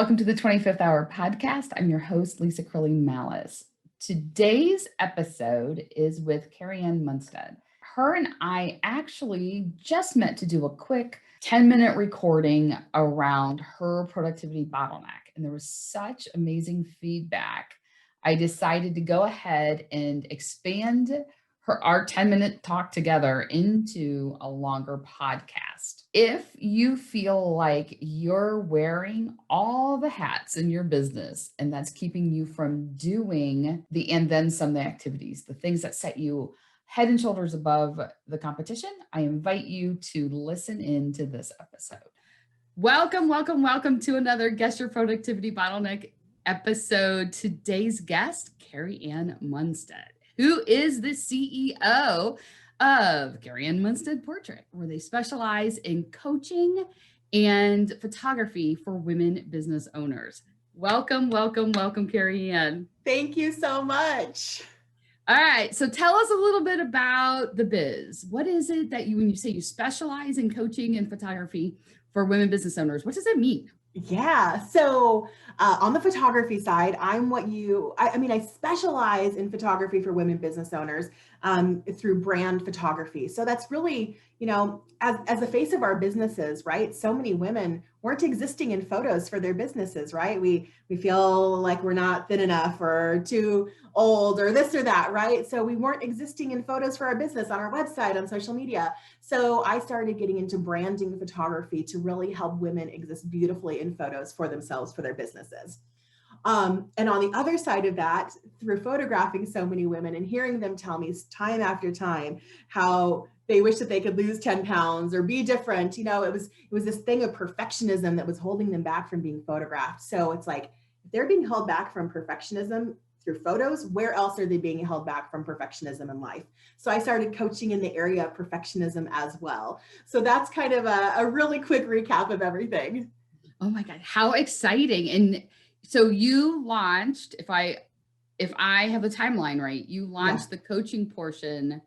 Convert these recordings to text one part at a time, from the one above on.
Welcome to the 25th Hour Podcast. I'm your host, Lisa Curley Malice. Today's episode is with Karianne Munstedt. Her and I actually just met to do a quick 10-minute recording around her productivity bottleneck. And there was such amazing feedback. I decided to go ahead and expand our 10-minute talk together into a longer podcast. If you feel like you're wearing all the hats in your business and that's keeping you from doing the and then some activities, the things that set you head and shoulders above the competition, I invite you to listen in to this episode. Welcome to another Guess Your Productivity Bottleneck episode. Today's guest, Karianne Munstedt, who is the CEO of Karianne Munstedt Portrait, where they specialize in coaching and photography for women business owners. Welcome, Karianne. Thank you so much. All right, so tell us a little bit about the biz. What is it that when you say you specialize in coaching and photography for women business owners, what does that mean? Yeah. So on the photography side, I specialize in photography for women business owners through brand photography. So that's really, as the face of our businesses, right? So many women weren't existing in photos for their businesses, right? We feel like we're not thin enough or too old or this or that, right? So we weren't existing in photos for our business on our website, on social media. So I started getting into branding photography to really help women exist beautifully in photos for themselves, for their businesses. And on the other side of that, through photographing so many women and hearing them tell me time after time how they wish that they could lose 10 pounds or be different, it was this thing of perfectionism that was holding them back from being photographed. So it's like, if they're being held back from perfectionism through photos, where else are they being held back from perfectionism in life? So I started coaching in the area of perfectionism as well. So that's kind of a really quick recap of everything. Oh my God, how exciting. And so you launched, if I have the timeline right, you launched the coaching portion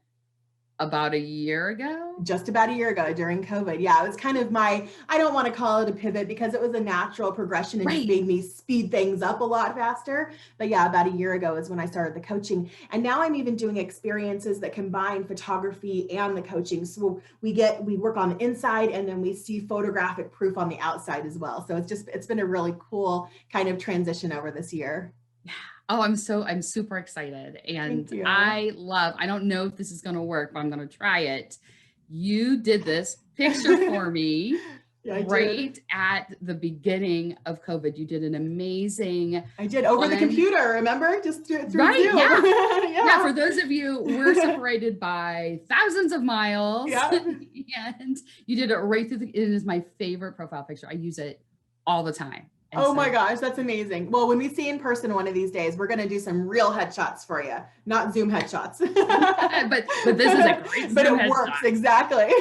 about a year ago? Just about a year ago during COVID. Yeah, it was kind of I don't want to call it a pivot because it was a natural progression and just made me speed things up a lot faster. But yeah, about a year ago is when I started the coaching. And now I'm even doing experiences that combine photography and the coaching. So we work on the inside and then we see photographic proof on the outside as well. So it's been a really cool kind of transition over this year. Oh, I'm super excited. And I don't know if this is going to work, but I'm going to try it. You did this picture for me at the beginning of COVID. You did an amazing. I did over the computer, remember? Just through Zoom. Yeah. Yeah. For those of you, we're separated by thousands of miles. Yeah. And you did it right through it is my favorite profile picture. I use it all the time. My gosh, that's amazing. Well, when we see in person one of these days, we're going to do some real headshots for you, not Zoom headshots. but this is a great Zoom But it headshot. works, exactly.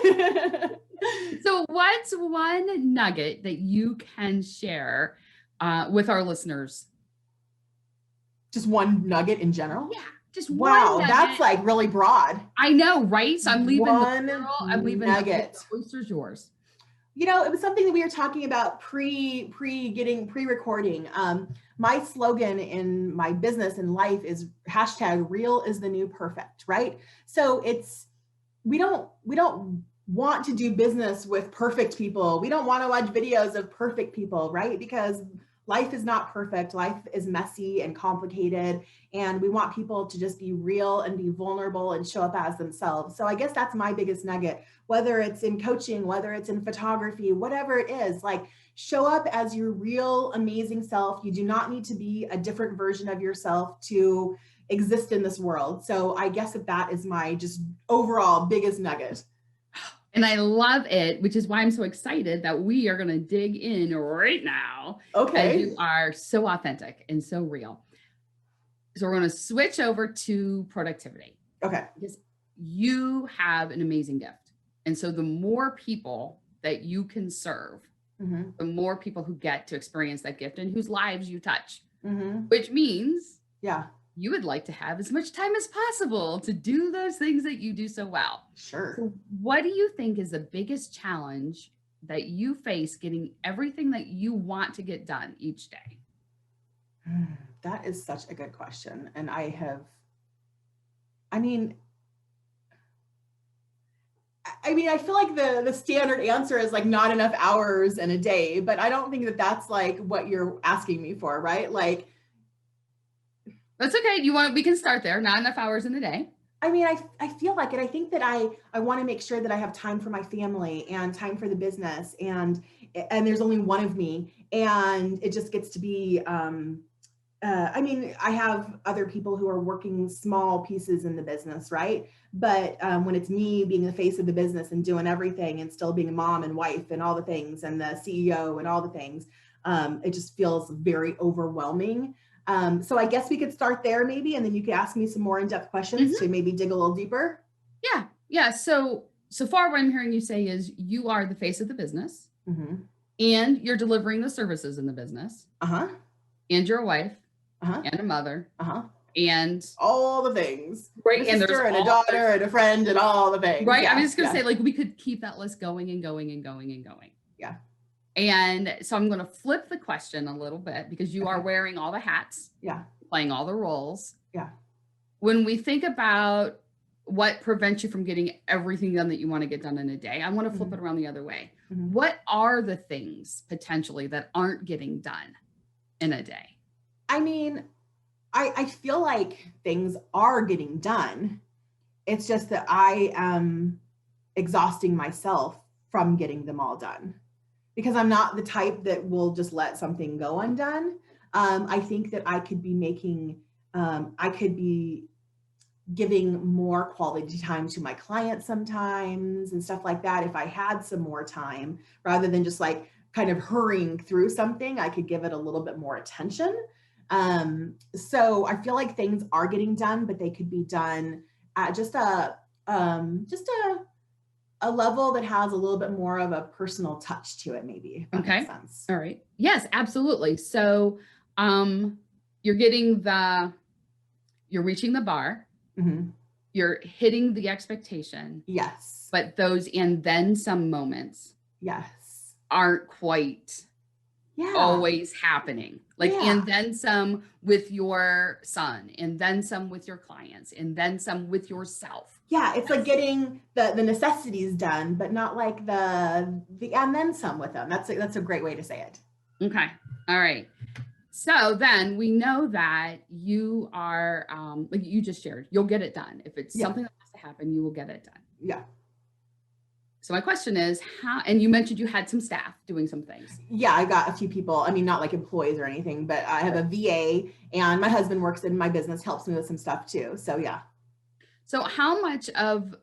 So what's one nugget that you can share with our listeners? Just one nugget in general? Yeah, just wow, one nugget. That's like really broad. I know, right? So I'm leaving I'm leaving nugget. The oyster's yours. It was something that we were talking about pre-recording. My slogan in my business and life is #real is the new perfect, right? So we don't want to do business with perfect people. We don't want to watch videos of perfect people, right? Because life is not perfect. Life is messy and complicated. And we want people to just be real and be vulnerable and show up as themselves. So I guess that's my biggest nugget, whether it's in coaching, whether it's in photography, whatever it is, like show up as your real, amazing self. You do not need to be a different version of yourself to exist in this world. So I guess that is my just overall biggest nugget. And I love it, which is why I'm so excited that we are going to dig in right now. Okay. Because you are so authentic and so real. So we're going to switch over to productivity. Okay. Because you have an amazing gift. And so the more people that you can serve, the more people who get to experience that gift and whose lives you touch, which means you would like to have as much time as possible to do those things that you do so well. Sure. So what do you think is the biggest challenge that you face getting everything that you want to get done each day? That is such a good question. And I mean, I feel like the standard answer is like not enough hours in a day, but I don't think that that's like what you're asking me for, right? Like, That's okay. We can start there. Not enough hours in the day. I feel like it. I think that I want to make sure that I have time for my family and time for the business, and there's only one of me, and it just gets to be, I have other people who are working small pieces in the business, right? But when it's me being the face of the business and doing everything and still being a mom and wife and all the things and the CEO and all the things, it just feels very overwhelming. So I guess we could start there maybe, and then you could ask me some more in-depth questions to maybe dig a little deeper. Yeah. Yeah. So far what I'm hearing you say is you are the face of the business and you're delivering the services in the business. And you're a wife and a mother and all the things. Right. A sister and a daughter and a friend and all the things. Right. Yeah, I'm just going to say, like, we could keep that list going and going and going and going. Yeah. And so I'm going to flip the question a little bit because you are wearing all the hats. Yeah. Playing all the roles. Yeah. When we think about what prevents you from getting everything done that you want to get done in a day, I want to flip it around the other way. What are the things potentially that aren't getting done in a day? I feel like things are getting done. It's just that I am exhausting myself from getting them all done because I'm not the type that will just let something go undone. I think that I could be giving more quality time to my clients sometimes and stuff like that. If I had some more time, rather than just like kind of hurrying through something, I could give it a little bit more attention. So I feel like things are getting done, but they could be done at just a level that has a little bit more of a personal touch to it, maybe. If that makes sense. All right. Yes, absolutely. So, you're reaching the bar. You're hitting the expectation. Yes. But those and then some moments. Yes. Aren't quite always happening. Like, and then some with your son, and then some with your clients, and then some with yourself. Yeah, it's like getting the necessities done, but not like the and then some with them. That's a great way to say it. Okay. All right. So then we know that you are, like you just shared, you'll get it done. If it's something that has to happen, you will get it done. Yeah. So my question is and you mentioned you had some staff doing some things. Yeah, I got a few people. Not like employees or anything, but I have a VA and my husband works in my business, helps me with some stuff too. So yeah. So how much of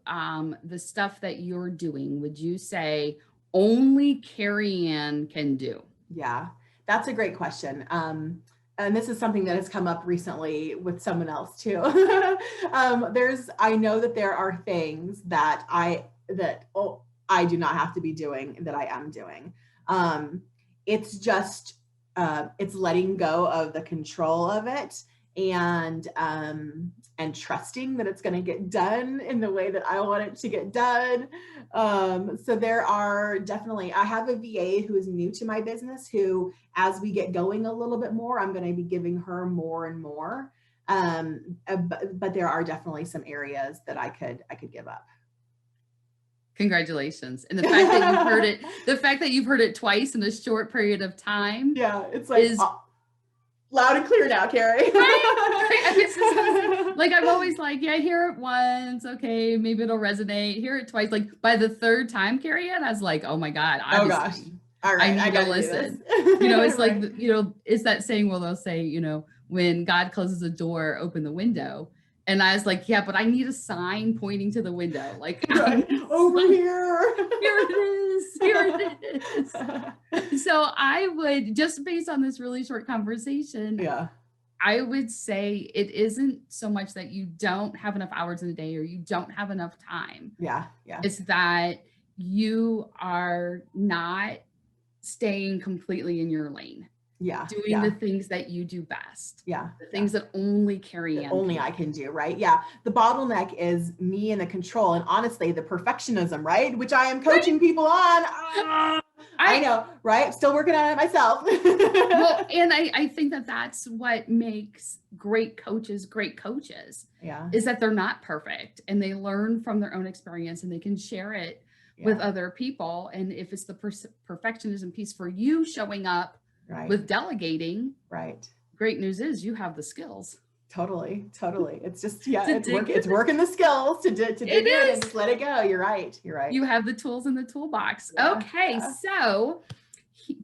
the stuff that you're doing would you say only Karianne can do? Yeah, that's a great question. And this is something that has come up recently with someone else too. I know that there are things that I do not have to be doing that I am doing. It's just, it's letting go of the control of it and trusting that it's going to get done in the way that I want it to get done. So there are definitely, I have a VA who is new to my business who, as we get going a little bit more, I'm going to be giving her more and more. But there are definitely some areas that I could give up. Congratulations. And the fact that you've heard it twice in a short period of time. Yeah, it's like loud and clear now, Carrie. Right? Like I'm always like, yeah, hear it once. Okay, maybe it'll resonate. Hear it twice. Like by the third time, Karianne, I was like, oh my God. Oh gosh. All right. I need to listen. It's like, it's that saying where they'll say, when God closes a door, open the window. And I was like, yeah, but I need a sign pointing to the window. Like, over here. Here it is. So I would, just based on this really short conversation, I would say it isn't so much that you don't have enough hours in a day or you don't have enough time. Yeah. It's that you are not staying completely in your lane. Doing the things that you do best. The things that only Karianne only I can do, right? Yeah. The bottleneck is me and the control, and honestly, the perfectionism, right? Which I am coaching people on. I know, right? Still working on it myself. Well, and I think that that's what makes great coaches, Yeah. is that they're not perfect and they learn from their own experience and they can share it with Yeah. other people. And if it's the perfectionism piece for you showing up Right. with delegating, Right. great news is you have the skills. Totally. It's just, yeah, To it's dig it's working the skills to dig It in and is. just let it go. You're right. You have the tools in the toolbox. Yeah, Okay, yeah. so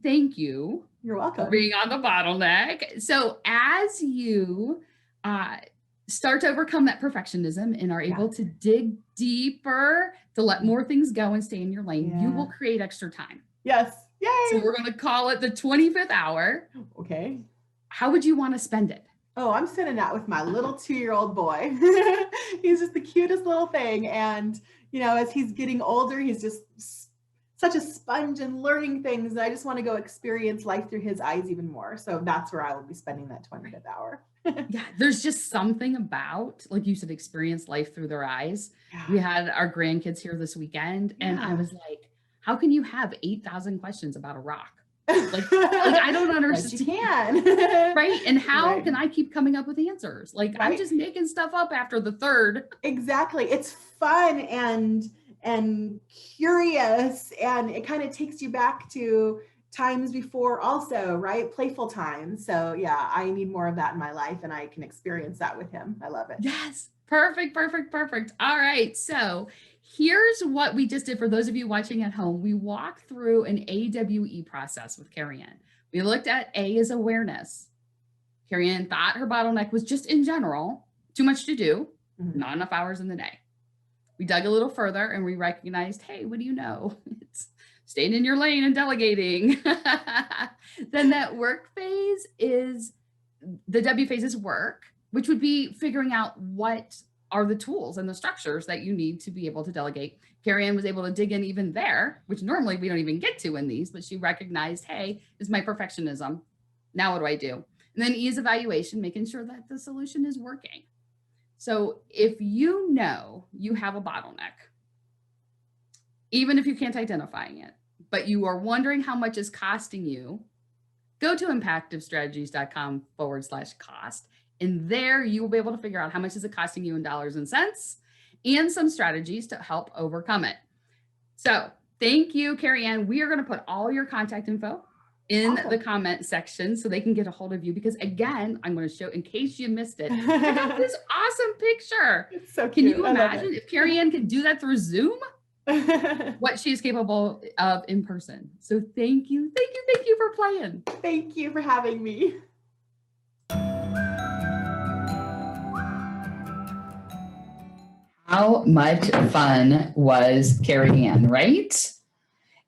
thank you You're for welcome. being on the bottleneck. So as you start to overcome that perfectionism and are able to dig deeper to let more things go and stay in your lane, you will create extra time. Yes. Yay. So we're going to call it the 25th hour. Okay. How would you want to spend it? Oh, I'm spending that with my little 2-year-old boy. He's just the cutest little thing. And, as he's getting older, he's just such a sponge and learning things. And I just want to go experience life through his eyes even more. So that's where I will be spending that 25th hour. Yeah, there's just something about, like you said, experience life through their eyes. Yeah. We had our grandkids here this weekend, and I was like, how can you have 8,000 questions about a rock? Like I don't understand. But you can. Right? And how can I keep coming up with answers? Like, I'm just making stuff up after the third. Exactly. It's fun and curious, and it kind of takes you back to times before also, right? Playful times. So yeah, I need more of that in my life, and I can experience that with him. I love it. Yes. Perfect. All right. So here's what we just did for those of you watching at home. We walked through an AWE process with Karianne. We looked at A as awareness. Karianne thought her bottleneck was just in general, too much to do, not enough hours in the day. We dug a little further and we recognized, hey, what do you know? It's staying in your lane and delegating. Then that work phase is, the W phase is work, which would be figuring out what are the tools and the structures that you need to be able to delegate. Karianne was able to dig in even there, which normally we don't even get to in these, but she recognized, hey, this is my perfectionism. Now what do I do? And then E is evaluation, making sure that the solution is working. So if you know you have a bottleneck, even if you can't identify it, but you are wondering how much is costing you, go to impactivestrategies.com/cost. And there you will be able to figure out how much is it costing you in dollars and cents and some strategies to help overcome it. So thank you, Karianne. We are going to put all your contact info in the comment section so they can get a hold of you, because again, I'm going to show, in case you missed it, I have this awesome picture. It's so cute. Can you I imagine if Karianne could do that through Zoom? What she's capable of in person. So thank you for playing. Thank you for having me. How much fun was Karianne, right?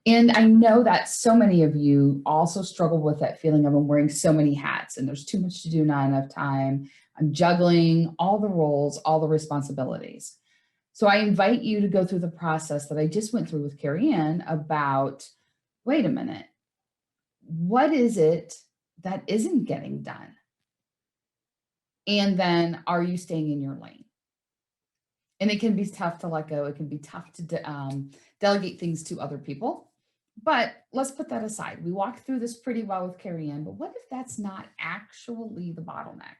And I know that so many of you also struggle with that feeling of I'm wearing so many hats and there's too much to do, not enough time. I'm juggling all the roles, all the responsibilities. So I invite you to go through the process that I just went through with Karianne about, wait a minute, what is it that isn't getting done? And then are you staying in your lane? And it can be tough to let go. It can be tough to delegate things to other people. But let's put that aside. We walked through this pretty well with Karianne, but what if that's not actually the bottleneck?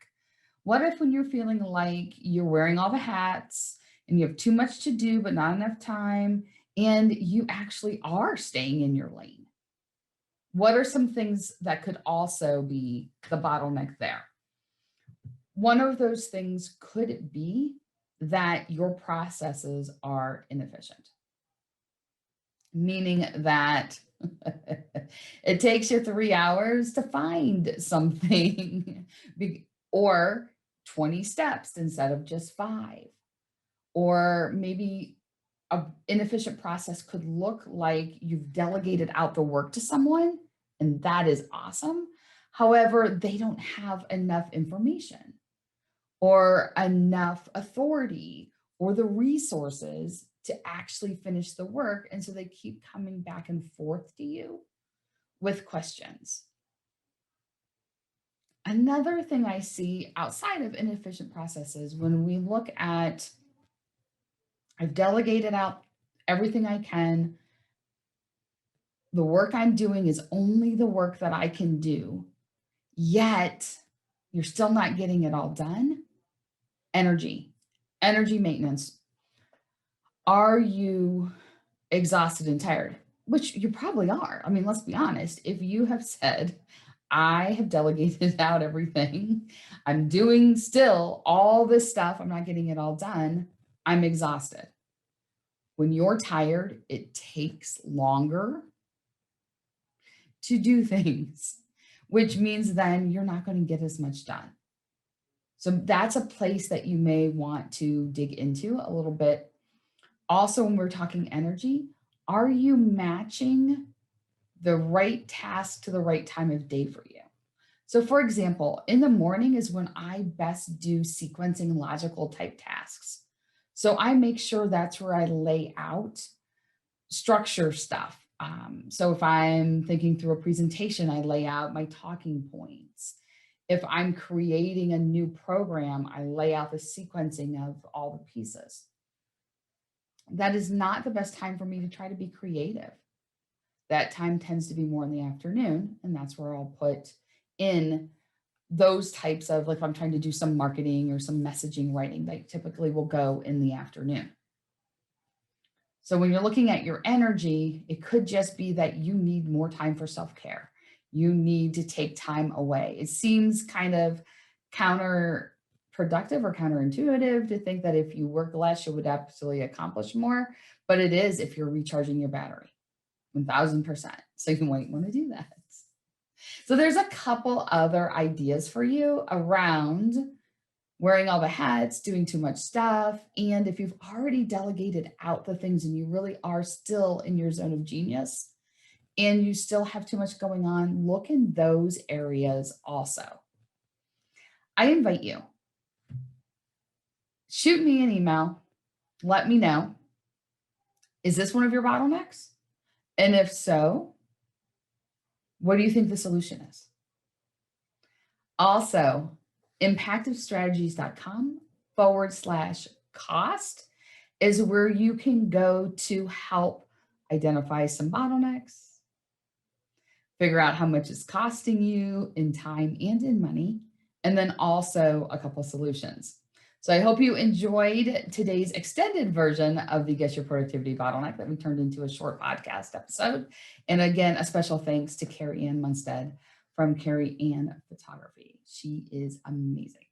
What if when you're feeling like you're wearing all the hats and you have too much to do, but not enough time, and you actually are staying in your lane? What are some things that could also be the bottleneck there? One of those things could be that your processes are inefficient, meaning that it takes you 3 hours to find something or 20 steps instead of just 5. Or maybe an inefficient process could look like you've delegated out the work to someone, and that is awesome. However, they don't have enough information or enough authority or the resources to actually finish the work. And so they keep coming back and forth to you with questions. Another thing I see outside of inefficient processes, when we look at, I've delegated out everything I can, The work I'm doing is only the work that I can do, yet you're still not getting it all done. Energy maintenance. Are you exhausted and tired? Which you probably are. I mean, let's be honest. If you have said, I have delegated out everything, I'm doing still all this stuff, I'm not getting it all done, I'm exhausted. When you're tired, it takes longer to do things, which means then you're not going to get as much done. So that's a place that you may want to dig into a little bit. Also, when we're talking energy, are you matching the right task to the right time of day for you? So, for example, in the morning is when I best do sequencing logical type tasks. So, I make sure that's where I lay out structure stuff. So, if I'm thinking through a presentation, I lay out my talking points. If I'm creating a new program, I lay out the sequencing of all the pieces. That is not the best time for me to try to be creative. That time tends to be more in the afternoon, and that's where I'll put in those types of, like, if I'm trying to do some marketing or some messaging writing, they typically will go in the afternoon. So when you're looking at your energy, it could just be that you need more time for self-care. You need to take time away. It seems kind of counterproductive or counterintuitive to think that if you work less, you would absolutely accomplish more, but it is if you're recharging your battery 1000%. So you might want to do that. So there's a couple other ideas for you around wearing all the hats, doing too much stuff. And if you've already delegated out the things and you really are still in your zone of genius and you still have too much going on, look in those areas also. I invite you, shoot me an email, let me know. Is this one of your bottlenecks? And if so, what do you think the solution is? Also, impactivestrategies.com/cost is where you can go to help identify some bottlenecks, figure out how much it's costing you in time and in money, and then also a couple solutions. So I hope you enjoyed today's extended version of the Guess Your Productivity Bottleneck that we turned into a short podcast episode. And again, a special thanks to Karianne Munstedt from Karianne Photography. She is amazing.